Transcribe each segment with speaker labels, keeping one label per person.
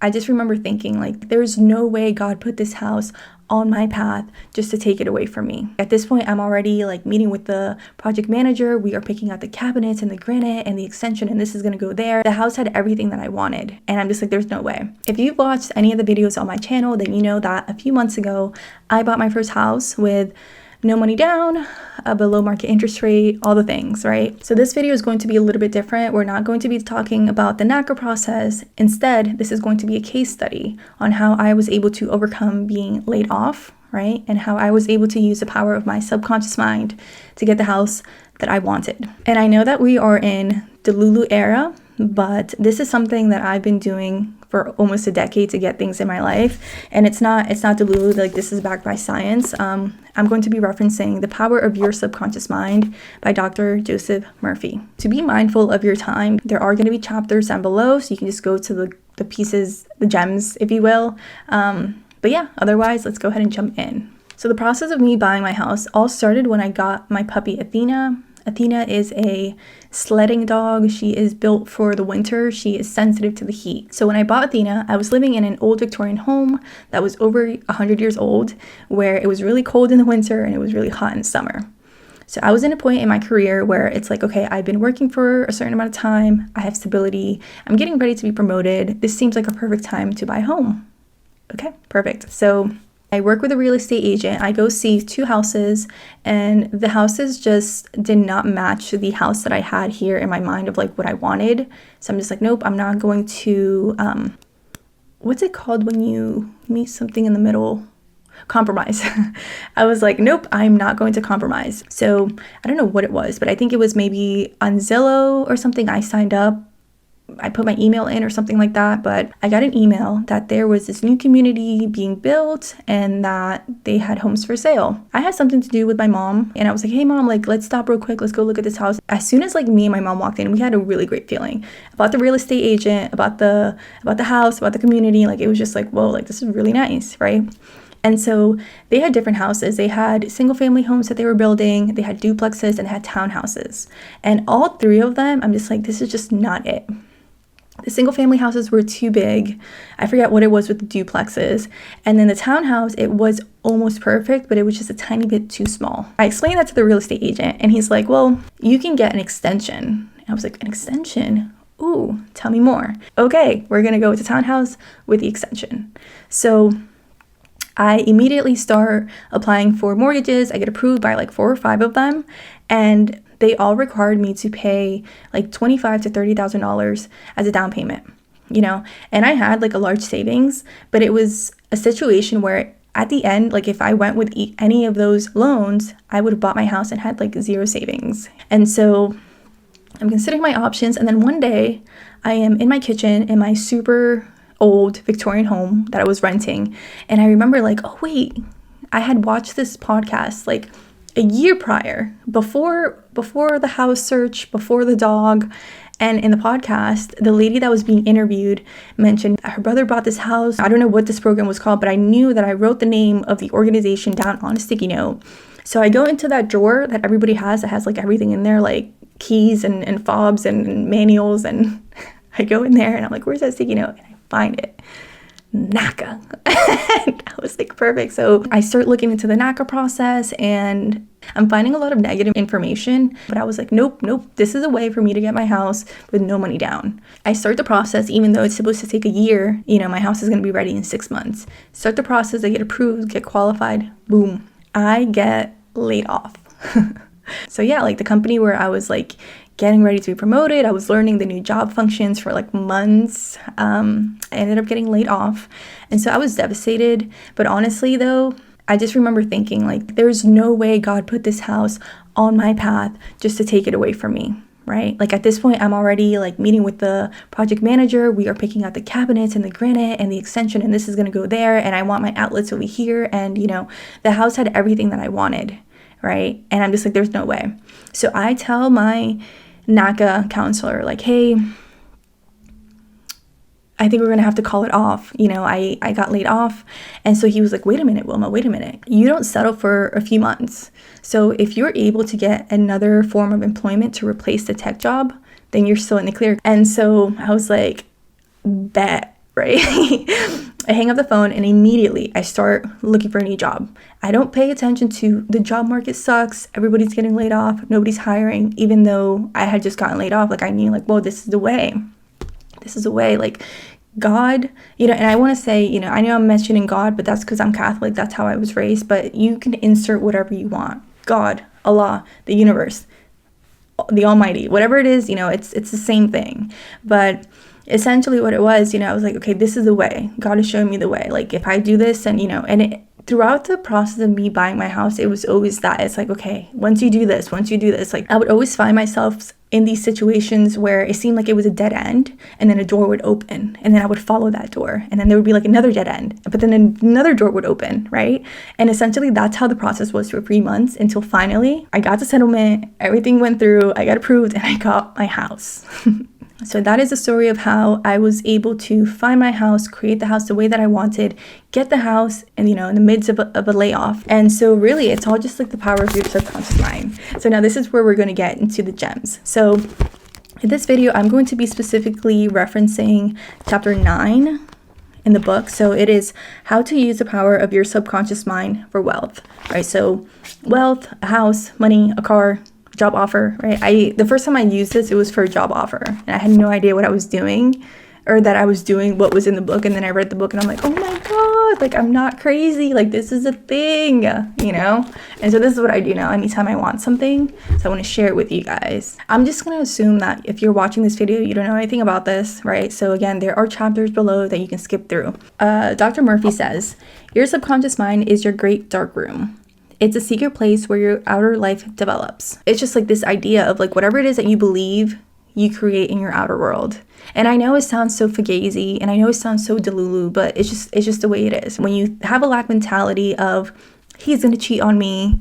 Speaker 1: I just remember thinking, like, there's no way God put this house on my path just to take it away from me. At this point, I'm already like meeting with the project manager. We are picking out the cabinets and the granite and the extension, and this is gonna go there. The house had everything that I wanted, and I'm just like, there's no way. If you've watched any of the videos on my channel, then you know that a few months ago, I bought my first house with no money down, a below market interest rate, all the things, right? So this video is going to be a little bit different. We're not going to be talking about the NACA process. Instead, this is going to be a case study on how I was able to overcome being laid off, right? And how I was able to use the power of my subconscious mind to get the house that I wanted. And I know that we are in the Lulu era, but this is something that I've been doing for almost a decade to get things in my life, and it's not Delulu, like this is backed by science. I'm going to be referencing The Power of Your Subconscious Mind by Dr. Joseph Murphy. To be mindful of your time, there are going to be chapters down below, so you can just go to the pieces, the gems, if you will. But yeah, otherwise, let's go ahead and jump in. So the process of me buying my house all started when I got my puppy Athena. Athena is a sledding dog. She is built for the winter. She is sensitive to the heat. So when I bought Athena, I was living in an old Victorian home that was over 100 years old, where it was really cold in the winter and it was really hot in the summer. So I was in a point in my career where it's like, okay, I've been working for a certain amount of time. I have stability. I'm getting ready to be promoted. This seems like a perfect time to buy a home. Okay, perfect. So I work with a real estate agent. I go see 2 houses, and the houses just did not match the house that I had here in my mind of like what I wanted. So I'm just like, nope, I'm not going to, what's it called when you meet something in the middle? Compromise. I was like, nope, I'm not going to compromise. So I don't know what it was, but I think it was maybe on Zillow or something. I signed up. I put my email in or something like that, but I got an email that there was this new community being built and that they had homes for sale. I had something to do with my mom, and I was like, hey mom, like let's stop real quick, let's go look at this house. As soon as like me and my mom walked in, we had a really great feeling about the real estate agent, about the house, about the community. Like it was just like, whoa, like this is really nice, right? And so they had different houses. They had single family homes that they were building, they had duplexes, and they had townhouses. And all 3 of them, I'm just like, this is just not it. The single family houses were too big. I forget what it was with the duplexes. And then the townhouse, it was almost perfect, but it was just a tiny bit too small. I explained that to the real estate agent, and he's like, well, you can get an extension. And I was like, an extension? Ooh, tell me more. Okay, we're gonna go with the townhouse with the extension. So I immediately start applying for mortgages. I get approved by like 4 or 5 of them, and they all required me to pay like $25,000 to $30,000 as a down payment, you know? And I had like a large savings, but it was a situation where at the end, like if I went with any of those loans, I would have bought my house and had like 0 savings. And so I'm considering my options. And then one day I am in my kitchen in my super old Victorian home that I was renting. And I remember like, oh wait, I had watched this podcast like a year prior, before the house search, before the dog. And in the podcast, the lady that was being interviewed mentioned her brother bought this house. I don't know what this program was called, but I knew that I wrote the name of the organization down on a sticky note. So I go into that drawer that everybody has that has like everything in there, like keys and fobs and manuals. And I go in there and I'm like, where's that sticky note? And I find it. NACA. And I was like, perfect. So I start looking into the NACA process, and I'm finding a lot of negative information, but I was like, nope, this is a way for me to get my house with no money down. I start the process, even though it's supposed to take a year. You know, my house is going to be ready in 6 months. Start the process, I get approved, get qualified, boom, I get laid off. So yeah, like the company where I was like getting ready to be promoted, I was learning the new job functions for like months. I ended up getting laid off. And so I was devastated. But honestly though, I just remember thinking like, there's no way God put this house on my path just to take it away from me, right? Like at this point, I'm already like meeting with the project manager. We are picking out the cabinets and the granite and the extension, and this is gonna go there. And I want my outlets over here. And you know, the house had everything that I wanted, right? And I'm just like, there's no way. So I tell my NACA counselor like, hey, I think we're going to have to call it off. You know, I got laid off. And so he was like, wait a minute, Wilma, wait a minute. You don't settle for a few months. So if you're able to get another form of employment to replace the tech job, then you're still in the clear. And so I was like, bet, right? I hang up the phone and immediately I start looking for a new job. I don't pay attention to the job market sucks. Everybody's getting laid off. Nobody's hiring, even though I had just gotten laid off. Like I knew like, whoa, this is the way. This is the way. Like God, and I want to say, I know I'm mentioning God, but that's because I'm Catholic. That's how I was raised. But you can insert whatever you want. God, Allah, the universe, the Almighty, whatever it is, it's the same thing. But essentially what it was, I was like, okay, this is the way. God is showing me the way. Like if I do this and throughout the process of me buying my house, it was always that. It's like, okay, once you do this, like I would always find myself in these situations where it seemed like it was a dead end, and then a door would open, and then I would follow that door, and then there would be like another dead end, but then another door would open, right? And essentially that's how the process was for 3 months until finally I got the settlement, everything went through, I got approved, and I got my house. So that is the story of how I was able to find my house, create the house the way that I wanted, get the house, and in the midst of a layoff. And so really, it's all just like the power of your subconscious mind. So now this is where we're going to get into the gems. So in this video, I'm going to be specifically referencing chapter 9 in the book. So it is how to use the power of your subconscious mind for wealth, right? So wealth, a house, money, a car, job offer, right? The first time I used this, it was for a job offer, and I had no idea what I was doing, or that I was doing what was in the book. And then I read the book and I'm like, oh my God, like I'm not crazy, like this is a thing, And so this is what I do now anytime I want something. So I want to share it with you guys. I'm just going to assume that if you're watching this video, you don't know anything about this, right? So again, there are chapters below that you can skip through. Dr. Murphy says, your subconscious mind is your great dark room. It's a secret place where your outer life develops. It's just like this idea of like whatever it is that you believe, you create in your outer world. And I know it sounds so fugazi, and I know it sounds so delulu, but it's just the way it is. When you have a lack mentality of he's gonna cheat on me,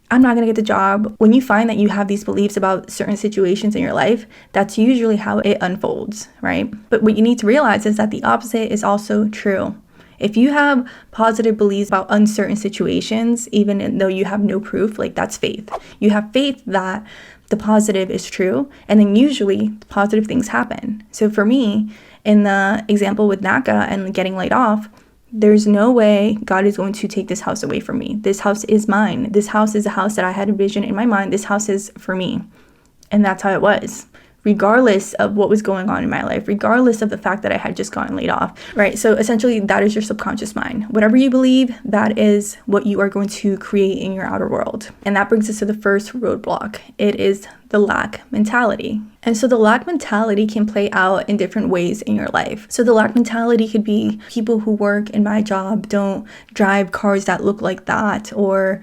Speaker 1: I'm not gonna get the job. When you find that you have these beliefs about certain situations in your life, that's usually how it unfolds, right? But what you need to realize is that the opposite is also true. If you have positive beliefs about uncertain situations, even though you have no proof, like that's faith. You have faith that the positive is true, and then usually positive things happen. So for me, in the example with NACA and getting laid off, there's no way God is going to take this house away from me. This house is mine. This house is a house that I had envisioned in my mind. This house is for me. And that's how it was, regardless of what was going on in my life, regardless of the fact that I had just gotten laid off, right? So essentially that is your subconscious mind. Whatever you believe, that is what you are going to create in your outer world. And that brings us to the first roadblock. It is the lack mentality. And so the lack mentality can play out in different ways in your life. So the lack mentality could be people who work in my job don't drive cars that look like that, or,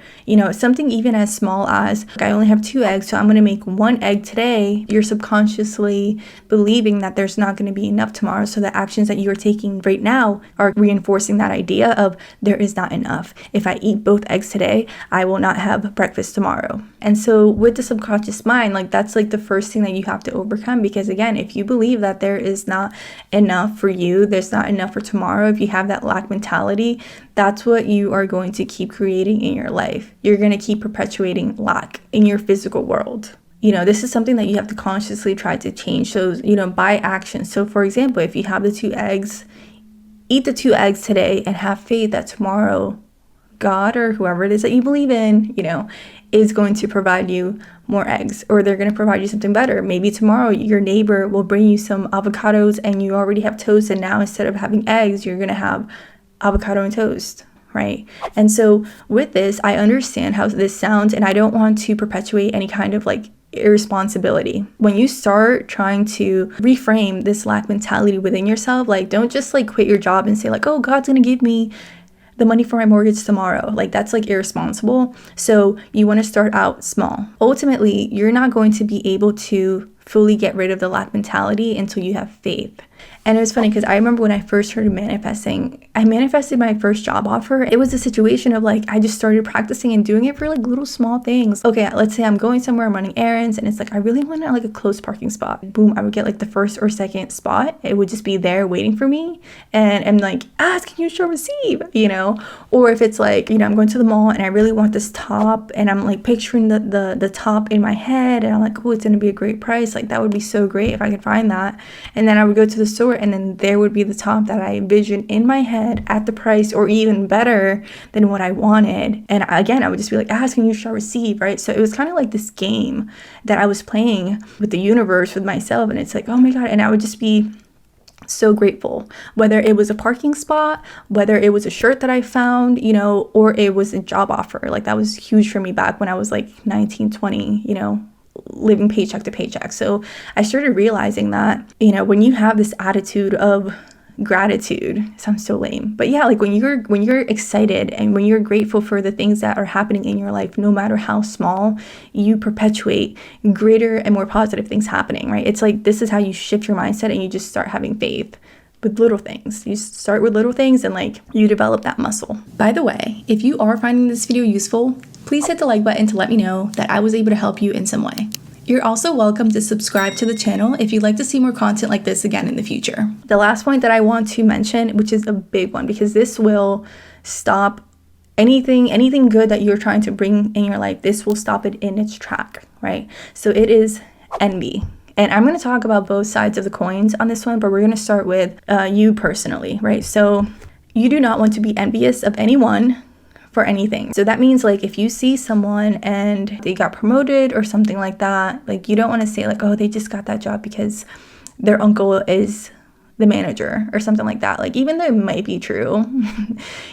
Speaker 1: something even as small as I only have 2 eggs, so I'm going to make 1 egg today. You're subconsciously believing that there's not going to be enough tomorrow. So the actions that you are taking right now are reinforcing that idea of there is not enough. If I eat both eggs today, I will not have breakfast tomorrow. And so with the subconscious mind, like that's like the first thing that you have to overcome, because again, if you believe that there is not enough for you, there's not enough for tomorrow, if you have that lack mentality, that's what you are going to keep creating in your life. You're going to keep perpetuating lack in your physical world. This is something that you have to consciously try to change. So, by action. So for example, if you have the 2 eggs, eat the 2 eggs today and have faith that tomorrow God or whoever it is that you believe in, is going to provide you more eggs, or they're going to provide you something better. Maybe tomorrow your neighbor will bring you some avocados and you already have toast, and now instead of having eggs, you're going to have avocado and toast, right? And so with this, I understand how this sounds, and I don't want to perpetuate any kind of like irresponsibility. When you start trying to reframe this lack mentality within yourself, like don't just like quit your job and say like, oh, God's going to give me the money for my mortgage tomorrow. Like that's like irresponsible. So you want to start out small. Ultimately, you're not going to be able to fully get rid of the lack mentality until you have faith. And it was funny because I remember when I first started manifesting, I manifested my first job offer. It was a situation of like, I just started practicing and doing it for like little small things. Okay, let's say I'm going somewhere, I'm running errands, and it's like, I really want like a close parking spot. Boom, I would get like the first or second spot. It would just be there waiting for me. And I'm like, ask, you shall receive, Or if it's like, I'm going to the mall and I really want this top, and I'm like picturing the top in my head, and I'm like, oh, it's going to be a great price. like, that would be so great if I could find that. And then I would go to the store, and then there would be the top that I envisioned in my head at the price or even better than what I wanted. And again, I would just be like, ask and you shall receive, right? So it was kind of like this game that I was playing with the universe, with myself. And it's like, oh my God. And I would just be so grateful, whether it was a parking spot, whether it was a shirt that I found, you know, or it was a job offer. Like, that was huge for me back when I was like 19, 20, you know, living paycheck to paycheck. So I started realizing that, you know, when you have this attitude of gratitude, it sounds so lame, but yeah, like when you're excited and when you're grateful for the things that are happening in your life, no matter how small, you perpetuate greater and more positive things happening, right? It's like, this is how you shift your mindset, and you just start having faith with little things. You start with little things, and like, you develop that muscle. By the way, if you are finding this video useful, please hit the like button to let me know that I was able to help you in some way. You're also welcome to subscribe to the channel if you'd like to see more content like this again in the future. The last point that I want to mention, which is a big one, because this will stop anything good that you're trying to bring in your life. This will stop it in its track, right? So it is envy. And I'm going to talk about both sides of the coins on this one, but we're going to start with you personally, right? So you do not want to be envious of anyone for anything. So that means, like, if you see someone and they got promoted or something like that, like, you don't want to say like, oh, they just got that job because their uncle is the manager or something like that. Like, even though it might be true,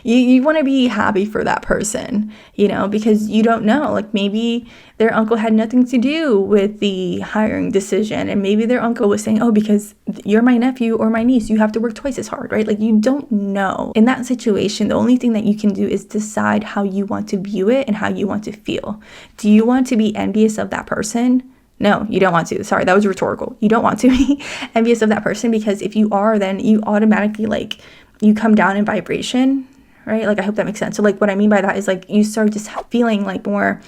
Speaker 1: you want to be happy for that person, you know, because you don't know, like, maybe their uncle had nothing to do with the hiring decision, and maybe their uncle was saying, oh, because you're my nephew or my niece, you have to work twice as hard, right? Like, you don't know. In that situation, the only thing that you can do is decide how you want to view it and how you want to feel. Do you want to be envious of that person? No, you don't want to. Sorry, that was rhetorical. You don't want to be envious of that person, because if you are, then you automatically, like, you come down in vibration, right? Like, I hope that makes sense. So, like, what I mean by that is, like, you start just feeling like more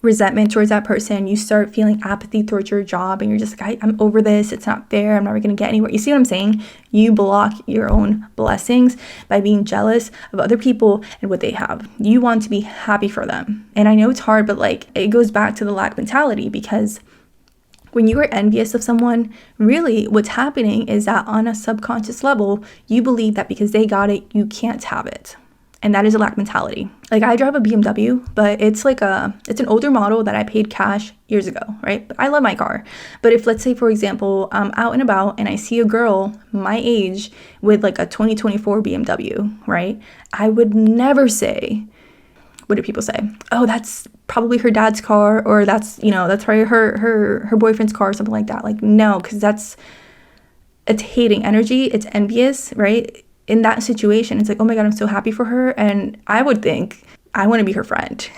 Speaker 1: resentment towards that person. You start feeling apathy towards your job, and you're just like, I'm over this. It's not fair. I'm never going to get anywhere. You see what I'm saying? You block your own blessings by being jealous of other people and what they have. You want to be happy for them. And I know it's hard, but like, it goes back to the lack mentality, because when you are envious of someone, really what's happening is that on a subconscious level, you believe that because they got it, you can't have it. And that is a lack mentality. Like, I drive a BMW, but it's an older model that I paid cash years ago, right? But I love my car. But if, let's say, for example, I'm out and about and I see a girl my age with like a 2024 BMW, right? I would never say, what do people say? Oh, that's probably her dad's car, or that's, you know, that's probably her boyfriend's car, or something like that. Like, no, because it's hating energy. It's envious, right? In that situation, it's like, oh my God, I'm so happy for her. And I would think, I want to be her friend.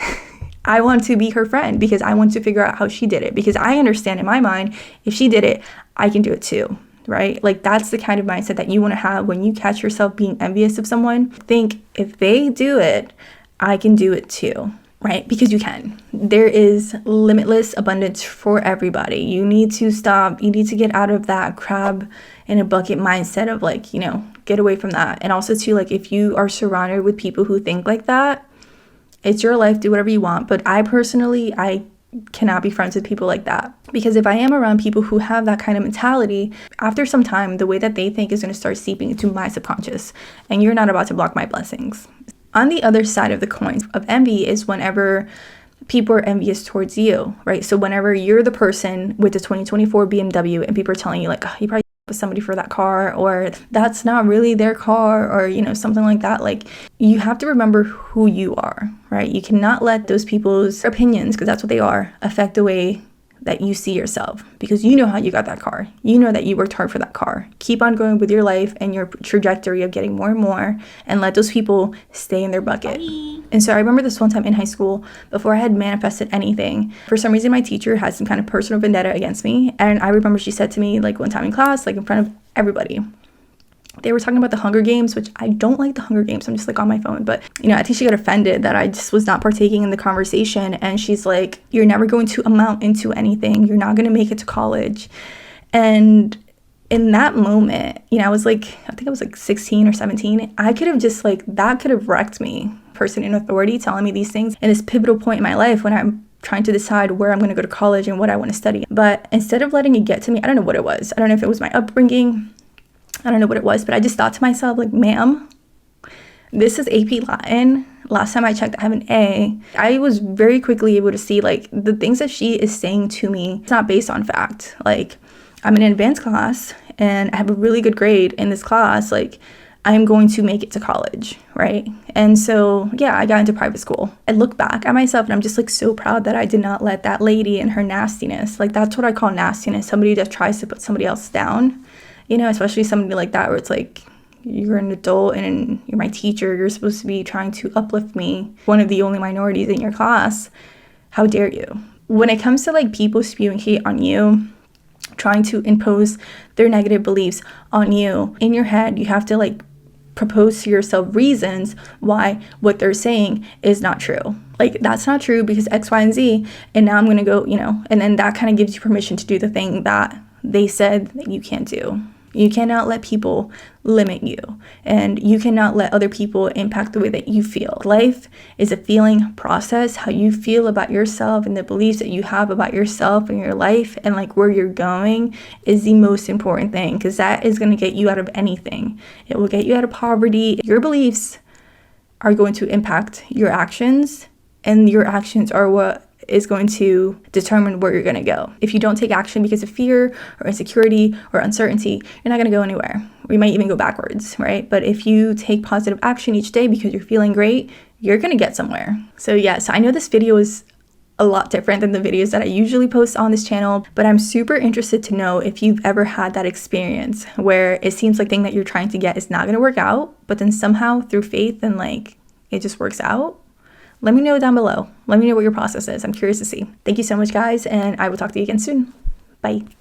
Speaker 1: I want to be her friend because I want to figure out how she did it. Because I understand in my mind, if she did it, I can do it too, right? Like, that's the kind of mindset that you want to have when you catch yourself being envious of someone. Think, if they do it, I can do it too, right? Because you can. There is limitless abundance for everybody. You need to stop. You need to get out of that crab in a bucket mindset of, like, you know, get away from that. And also too, like, if you are surrounded with people who think like that, it's your life, do whatever you want. But I personally cannot be friends with people like that, because if I am around people who have that kind of mentality, after some time, the way that they think is going to start seeping into my subconscious, and you're not about to block my blessings. On the other side of the coin of envy is whenever people are envious towards you, right? So whenever you're the person with the 2024 BMW and people are telling you, like, oh, you probably with somebody for that car, or that's not really their car, or, you know, something like that. Like, you have to remember who you are, right? You cannot let those people's opinions, because that's what they are, affect the way that you see yourself, because you know how you got that car. You know that you worked hard for that car. Keep on going with your life and your trajectory of getting more and more, and let those people stay in their bucket. Bye. And so I remember this one time in high school, before I had manifested anything, for some reason my teacher had some kind of personal vendetta against me. And I remember she said to me, like, one time in class, like in front of everybody, they were talking about the Hunger Games, which I don't like the Hunger Games. I'm just like on my phone. But, you know, I think she got offended that I just was not partaking in the conversation. And she's like, you're never going to amount into anything. You're not going to make it to college. And in that moment, you know, I think I was like 16 or 17. I could have just like, that could have wrecked me. Person in authority telling me these things in this pivotal point in my life when I'm trying to decide where I'm going to go to college and what I want to study. But instead of letting it get to me, I don't know what it was. I don't know if it was my upbringing. I don't know what it was, but I just thought to myself, like, ma'am, this is AP Latin. Last time I checked, I have an A. I was very quickly able to see, like, the things that she is saying to me, it's not based on fact. Like, I'm in an advanced class and I have a really good grade in this class. Like, I'm going to make it to college, right? And so, yeah, I got into private school. I look back at myself and I'm just like so proud that I did not let that lady and her nastiness, like that's what I call nastiness, somebody that tries to put somebody else down, you know, especially somebody like that where it's like, you're an adult and you're my teacher, you're supposed to be trying to uplift me, one of the only minorities in your class. How dare you? When it comes to like people spewing hate on you, trying to impose their negative beliefs on you, in your head, you have to like propose to yourself reasons why what they're saying is not true. Like, that's not true because X, Y, and Z, and now I'm gonna go, you know, and then that kind of gives you permission to do the thing that they said that you can't do. You cannot let people limit you, and you cannot let other people impact the way that you feel. Life is a feeling process. How you feel about yourself and the beliefs that you have about yourself and your life and like where you're going is the most important thing, because that is going to get you out of anything. It will get you out of poverty. Your beliefs are going to impact your actions, and your actions are what is going to determine where you're going to go. If you don't take action because of fear or insecurity or uncertainty, you're not going to go anywhere. We might even go backwards, right? But if you take positive action each day because you're feeling great, you're going to get somewhere. So yes, I know this video is a lot different than the videos that I usually post on this channel, but I'm super interested to know if you've ever had that experience where it seems like the thing that you're trying to get is not going to work out, but then somehow through faith and like it just works out. Let me know down below. Let me know what your process is. I'm curious to see. Thank you so much, guys, and I will talk to you again soon. Bye.